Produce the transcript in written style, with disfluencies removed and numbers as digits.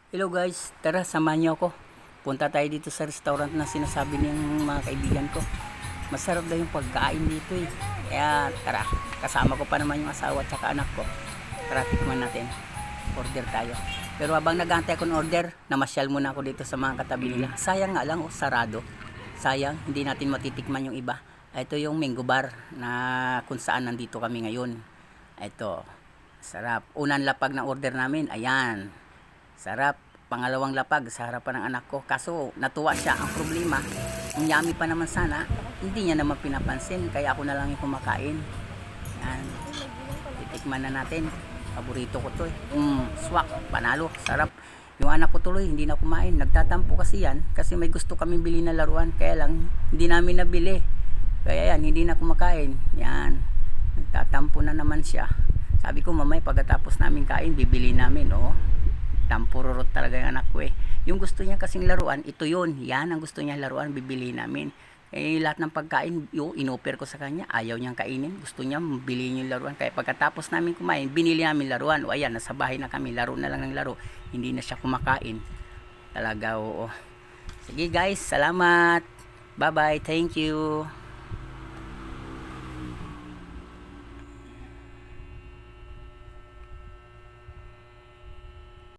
Hello guys, tara samahan niyo ako. Punta tayo dito sa restaurant na sinasabi ng mga kaibigan ko. Masarap daw yung pagkain dito eh. Kaya tara, kasama ko pa naman yung asawa at saka anak ko. Tara, tikman natin. Order tayo. Pero habang nag-aantay ako ng order, namasyal muna ako dito sa mga katabi nila. Sayang nga lang, sarado. Sayang, hindi natin matitikman yung iba. Ito yung mango bar na kung saan nandito kami ngayon. Ito, sarap. Unang lapag ng order namin, ayan. Sarap. Pangalawang lapag sa harapan ng anak ko. Kaso natuwa siya. Ang problema, ang yummy pa naman sana, hindi niya naman pinapansin. Kaya ako na lang yung kumakain. Yan. Titikman na natin. Paborito ko to eh. Swak. Panalo. Sarap. Yung anak ko tuloy, hindi na kumain. Nagtatampo kasi yan. Kasi may gusto kaming bili na laruan. Kaya lang, hindi namin nabili. Kaya yan, hindi na kumakain. Yan. Nagtatampo na naman siya. Sabi ko, mamay, pagkatapos namin kain, bibili namin. Oo. Tampururot talaga yung anak ko eh. Yung gusto niya kasing laruan, ito yun. Yan ang gusto niya laruan, bibili namin. Eh, lahat ng pagkain, inoper ko sa kanya. Ayaw niyang kainin. Gusto niya bilhin yung laruan. Kaya pagkatapos namin kumain, binili namin laruan. O ayan, nasa bahay na kami. Laro na lang ng laro. Hindi na siya kumakain. Talaga, oo. Sige guys, salamat. Bye-bye. Thank you.